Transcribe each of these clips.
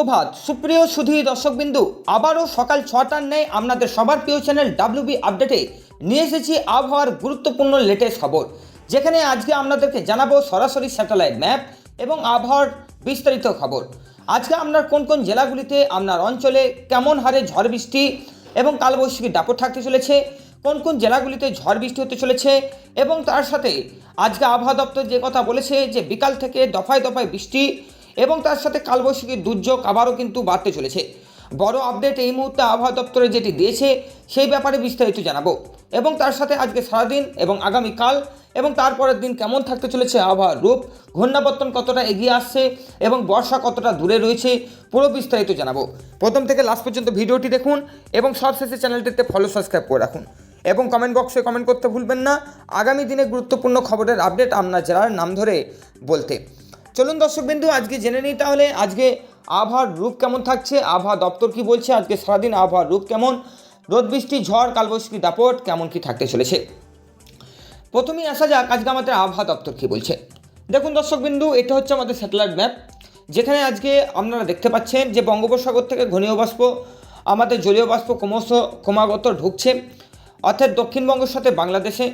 সুপ্রভাত সুপ্রিয় সুধী দর্শকবিন্দু, আবারও সকাল 6টার ন্যায় আপনাদের সবার প্রিয় চ্যানেল ডাব্লিউবি আপডেটে নিয়ে এসেছি আবহাওয়ার গুরুত্বপূর্ণ লেটেস্ট খবর, যেখানে আজকে আপনাদেরকে জানাবো সরাসরি স্যাটেলাইট ম্যাপ এবং আবহাওয়ার বিস্তারিত খবর। আজকে আপনার কোন কোন জেলাগুলিতে আপনার অঞ্চলে কেমন হারে ঝড় বৃষ্টি এবং কালবৈশাখীর দাপট থাকতে চলেছে, কোন কোন জেলাগুলিতে ঝড় বৃষ্টি হতে চলেছে, এবং তার সাথে আজকে আবহাওয়া দপ্তর যে কথা বলেছে যে বিকাল থেকে দফায় দফায় বৃষ্টি এবং তার সাথে কালবৈশাখীর দুর্যোগ আবারও কিন্তু বাড়তে চলেছে। বড় আপডেট এই মুহূর্তে আবহাওয়া দপ্তরে যেটি দিয়েছে সেই ব্যাপারে বিস্তারিত জানাবো, এবং তার সাথে আজকে সারাদিন এবং আগামীকাল এবং তারপরের দিন কেমন থাকতে চলেছে আবহাওয়ার রূপ, ঘূর্ণাবর্তন কতটা এগিয়ে আসছে এবং বর্ষা কতটা দূরে রয়েছে, পুরো বিস্তারিত জানাবো। প্রথম থেকে লাস্ট পর্যন্ত ভিডিওটি দেখুন এবং সবশেষে চ্যানেলটিতে ফলো সাবস্ক্রাইব করে রাখুন এবং কমেন্ট বক্সে কমেন্ট করতে ভুলবেন না আগামী দিনে গুরুত্বপূর্ণ খবরের আপডেট আপনার জেলার নাম ধরে বলতে। চলুন দর্শকবিন্দু আজকে জেনে নিই তাহলে আজকে আবহাওয়ার রূপ কেমন থাকছে, আবহাওয়া দপ্তর কি বলছে, আজকে সারাদিন আবহাওয়ার রূপ কেমন, রোদ বৃষ্টি ঝড় কালবৈশাখী দাপট কেমন কি থাকতে চলেছে। প্রথমেই আসা যাক আজকে আমাদের আবহাওয়া দপ্তর কি বলছে। দেখুন দর্শকবিন্দু, এটা হচ্ছে আমাদের স্যাটেলাইট ম্যাপ, যেখানে আজকে আপনারা দেখতে পাচ্ছেন যে বঙ্গোপসাগর থেকে ঘনীয় বাষ্প আমাদের জলীয় বাষ্প ক্রমাগত ঢুকছে, অর্থাৎ দক্ষিণবঙ্গের সাথে বাংলাদেশে।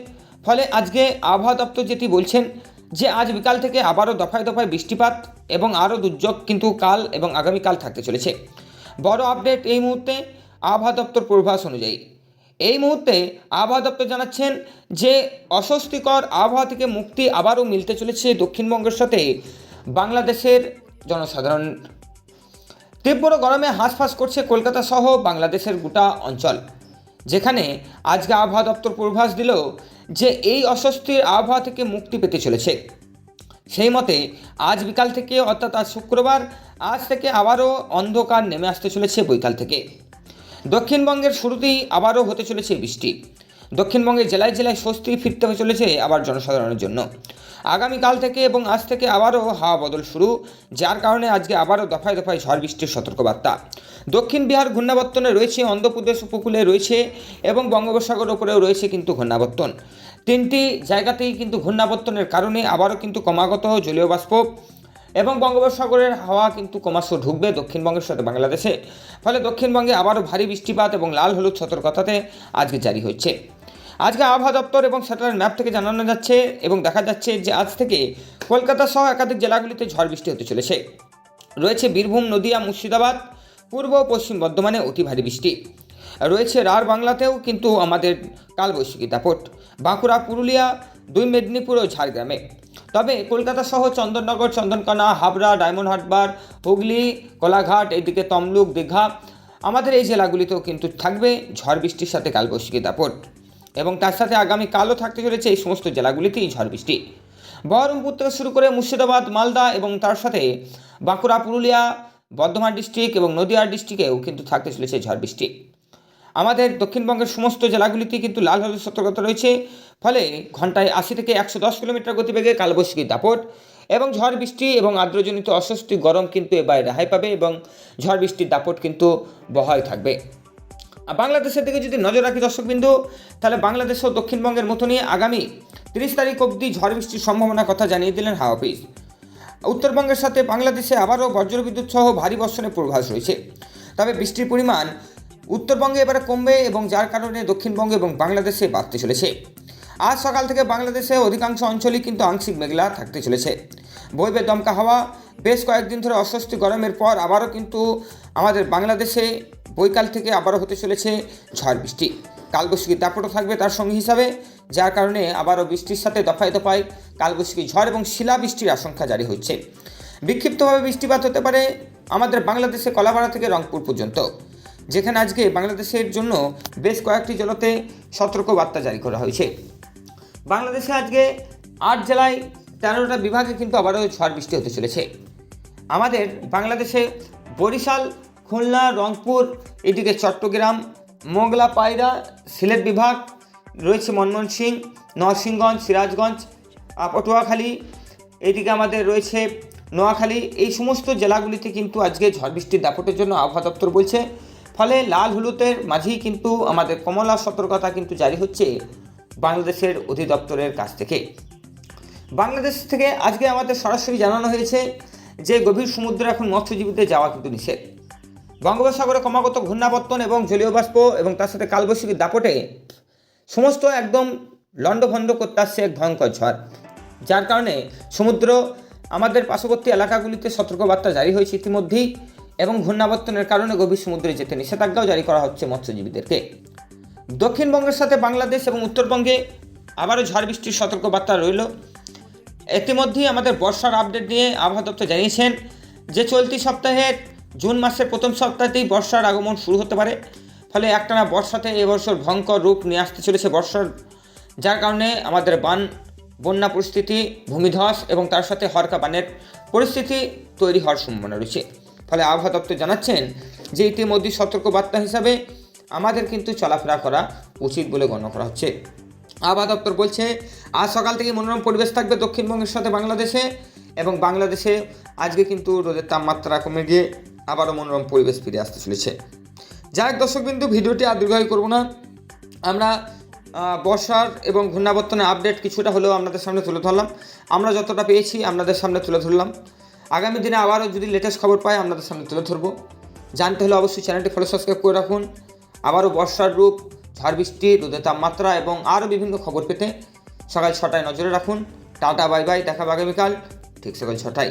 ফলে আজকে আবহাওয়া দপ্তর যেটি বলছেন যে আজ বিকাল থেকে আবারও দফায় দফায় বৃষ্টিপাত এবং আরও দুর্যোগ কিন্তু কাল এবং আগামীকাল থাকতে চলেছে। বড় আপডেট এই মুহূর্তে আবহাওয়া দপ্তর পূর্বাভাস অনুযায়ী এই মুহূর্তে আবহাওয়া দপ্তর জানাচ্ছেন যে অস্বস্তিকর আবহাওয়া থেকে মুক্তি আবারও মিলতে চলেছে দক্ষিণবঙ্গের সাথে বাংলাদেশের জনসাধারণ। তীব্র গরমে হাঁসফাঁস করছে কলকাতা সহ বাংলাদেশের গোটা অঞ্চল, যেখানে আজকে আবহাওয়া দপ্তর পূর্বাভাস দিল যে এই অস্বস্তির আবহাওয়া থেকে মুক্তি পেতে চলেছে। সেই মতে আজ বিকাল থেকে অর্থাৎ আজ শুক্রবার, আজ থেকে আবারও অন্ধকার নেমে আসতে চলেছে বৈকাল থেকে। দক্ষিণবঙ্গের শুরুতেই আবারও হতে চলেছে বৃষ্টি, দক্ষিণবঙ্গের জেলায় জেলায় স্বস্তি ফিরতে চলেছে আবার জনসাধারণের জন্য। আগামীকাল থেকে এবং আজ থেকে আবারও হাওয়া বদল শুরু, যার কারণে আজকে আবারও দফায় দফায় ঝড় বৃষ্টির সতর্কবার্তা। দক্ষিণ বিহার ঘূর্ণাবর্তনে রয়েছে, অন্ধ্রপ্রদেশ উপকূলে রয়েছে এবং বঙ্গোপসাগর ওপরেও রয়েছে কিন্তু ঘূর্ণাবর্তন। তিনটি জায়গাতেই কিন্তু ঘূর্ণাবর্তনের কারণে আবারও কিন্তু ক্রমাগত জলীয় বাষ্প এবং বঙ্গোপসাগরের হাওয়া কিন্তু ক্রমশ ঢুকবে দক্ষিণবঙ্গের সাথে বাংলাদেশে। ফলে দক্ষিণবঙ্গে আবারও ভারী বৃষ্টিপাত এবং লাল হলুদ সতর্কতাতে আজকে জারি হচ্ছে। আজকে আবহাওয়া দপ্তর এবং স্যাটেলাইট ম্যাপ থেকে জানানো যাচ্ছে এবং দেখা যাচ্ছে যে আজ থেকে কলকাতা সহ একাধিক জেলাগুলিতে ঝড় বৃষ্টি হতে চলেছে। রয়েছে বীরভূম, নদিয়া, মুর্শিদাবাদ, পূর্ব ও পশ্চিম বর্ধমানে অতি ভারী বৃষ্টি রয়েছে। রাঢ় বাংলাতেও কিন্তু আমাদের কালবৈশাখী দাপট, বাঁকুড়া, পুরুলিয়া, 2 মেদিনীপুর ও ঝাড়গ্রামে। তবে কলকাতা সহ চন্দননগর, চন্দনকোনা, হাবড়া, ডায়মন্ড হারবার, হুগলি, কোলাঘাট, এদিকে তমলুক, দীঘা, আমাদের এই জেলাগুলিতেও কিন্তু থাকবে ঝড় বৃষ্টির সাথে কালবৈশাখী দাপট, এবং তার সাথে আগামীকালও থাকতে চলেছে এই সমস্ত জেলাগুলিতেই ঝড় বৃষ্টি। বহরমপুর থেকে শুরু করে মুর্শিদাবাদ, মালদা এবং তার সাথে বাঁকুড়া, পুরুলিয়া, বর্ধমান ডিস্ট্রিক্ট এবং নদিয়া ডিস্ট্রিক্টেও কিন্তু থাকতে চলেছে ঝড় বৃষ্টি। আমাদের দক্ষিণবঙ্গের সমস্ত জেলাগুলিতে কিন্তু লাল হলুদ সতর্কতা রয়েছে। ফলে ঘন্টায় 80 থেকে 110 কিলোমিটার গতিবেগে কালবৈশাখী দাপট এবং ঝড় বৃষ্টি এবং আর্দ্রজনিত অস্বস্তি গরম কিন্তু এবার রেহাই পাবে এবং ঝড় বৃষ্টির দাপট কিন্তু বহাল থাকবে। বাংলাদেশের দিকে যদি নজর রাখি দর্শকবিন্দু, তাহলে বাংলাদেশ ও দক্ষিণবঙ্গের মতনই আগামী 30 তারিখ অবধি ঝড় বৃষ্টির সম্ভাবনার কথা জানিয়ে দিলেন হাওয়া অফিস। উত্তরবঙ্গের সাথে বাংলাদেশে আবারও বজ্রবিদ্যুৎ সহ ভারী বর্ষণের পূর্বাভাস রয়েছে। তবে বৃষ্টির পরিমাণ উত্তরবঙ্গে এবারে কমবে এবং যার কারণে দক্ষিণবঙ্গে এবং বাংলাদেশে বাড়তে চলেছে। আজ সকাল থেকে বাংলাদেশে অধিকাংশ অঞ্চলই কিন্তু আংশিক মেঘলা থাকতে চলেছে। বইবে দমকা হাওয়া। বেশ কয়েকদিন ধরে অস্বস্তি গরমের পর আবারও কিন্তু আমাদের বাংলাদেশে বৈকাল থেকে আবারও হতে চলেছে ঝড় বৃষ্টি। কালবৈশাখী দাপটও থাকবে তার সঙ্গী হিসাবে, যার কারণে আবারও বৃষ্টির সাথে দফায় দফায় কালবৈশাখী ঝড় এবং শিলাবৃষ্টির আশঙ্কা জারি হচ্ছে। বিক্ষিপ্তভাবে বৃষ্টিপাত হতে পারে আমাদের বাংলাদেশে কলাপাড়া থেকে রংপুর পর্যন্ত, যেখানে আজকে বাংলাদেশের জন্য বেশ কয়েকটি জেলাতে সতর্কবার্তা জারি করা হয়েছে। বাংলাদেশে আজকে 8 জেলায় 13টা বিভাগে কিন্তু আবারও ঝড় বৃষ্টি হতে চলেছে। আমাদের বাংলাদেশে বরিশাল, খুলনা, রংপুর, এদিকে চট্টগ্রাম, মোংলা, পায়রা, সিলেট বিভাগ রয়েছে, ময়মনসিংহ, নরসিংগঞ্জ, সিরাজগঞ্জ, পটুয়াখালী, এদিকে আমাদের রয়েছে নোয়াখালী। এই সমস্ত জেলাগুলিতে কিন্তু আজকে ঝড় বৃষ্টির দাপটের জন্য আবহাওয়া দপ্তর বলছে। ফলে লাল হলুদের মাঝেই কিন্তু আমাদের কমলা সতর্কতা কিন্তু জারি হচ্ছে বাংলাদেশের অধিদপ্তরের কাছ থেকে। বাংলাদেশ থেকে আজকে আমাদের সরাসরি জানানো হয়েছে যে গভীর সমুদ্রে এখন মৎস্যজীবীদের যাওয়া কিন্তু নিষেধ। বঙ্গোপসাগরে ক্রমাগত ঘূর্ণাবর্তন এবং জলীয় বাষ্প এবং তার সাথে কালবৈশাখীর দাপটে সমস্ত একদম লণ্ডভণ্ড করতে আসছে এক ভয়ঙ্কর ঝড়, যার কারণে সমুদ্র আমাদের পার্শ্ববর্তী এলাকাগুলিতে সতর্কবার্তা জারি হয়েছে ইতিমধ্যেই, এবং ঘূর্ণাবর্তনের কারণে গভীর সমুদ্রে যেতে নিষেধাজ্ঞাও জারি করা হচ্ছে মৎস্যজীবীদেরকে। দক্ষিণবঙ্গের সাথে বাংলাদেশ এবং উত্তরবঙ্গে আবারও ঝড় বৃষ্টির সতর্কবার্তা রইল। ইতিমধ্যেই আমাদের বর্ষার আপডেট নিয়ে আবহাওয়া দপ্তর জানিয়েছেন যে চলতি সপ্তাহের জুন মাসের প্রথম সপ্তাহতেই বর্ষার আগমন শুরু হতে পারে। ফলে একটানা বর্ষাতে এবছর ভয়ঙ্কর রূপ নিয়ে আসতে চলেছে বর্ষার, যার কারণে আমাদের বন্যা পরিস্থিতি, ভূমিধস এবং তার সাথে হরকা বানের পরিস্থিতি তৈরি হওয়ার সম্ভাবনা রয়েছে। ফলে আবহাওয়া দপ্তর জানাচ্ছেন যে ইতিমধ্যে সতর্কবার্তা হিসাবে আমাদের কিন্তু চলাফেরা করা উচিত বলে গণ্য করা হচ্ছে। আবহাওয়া দপ্তর বলছে আজ সকাল থেকে মনোরম পরিবেশ থাকবে দক্ষিণবঙ্গের সাথে বাংলাদেশে, এবং বাংলাদেশে আজকে কিন্তু রোদের তাপমাত্রা কমে গিয়ে আবারও মনোরম পরিবেশ ফিরে আসতে চলেছে। যাই হোক দর্শকবিন্দু, ভিডিওটি আর দীর্ঘায়ু করব না। আমরা বর্ষার এবং ঘূর্ণাবর্তনের আপডেট কিছুটা হলেও আপনাদের সামনে তুলে ধরলাম। আমরা যতটা পেয়েছি আপনাদের সামনে তুলে ধরলাম। আগামী দিনে আবারও যদি লেটেস্ট খবর পাই আপনাদের সামনে তুলে ধরবো। জানতে হলে অবশ্যই চ্যানেলটি ফলো সাবস্ক্রাইব করে রাখুন। আবারও বর্ষার রূপ, ঝড় বৃষ্টি, রোদের তাপমাত্রা এবং আরও বিভিন্ন খবর পেতে সকাল 6টায় নজরে রাখুন। টাটা, বাই বাই, দেখা হবে আগামীকাল ঠিক সকাল 6টায়।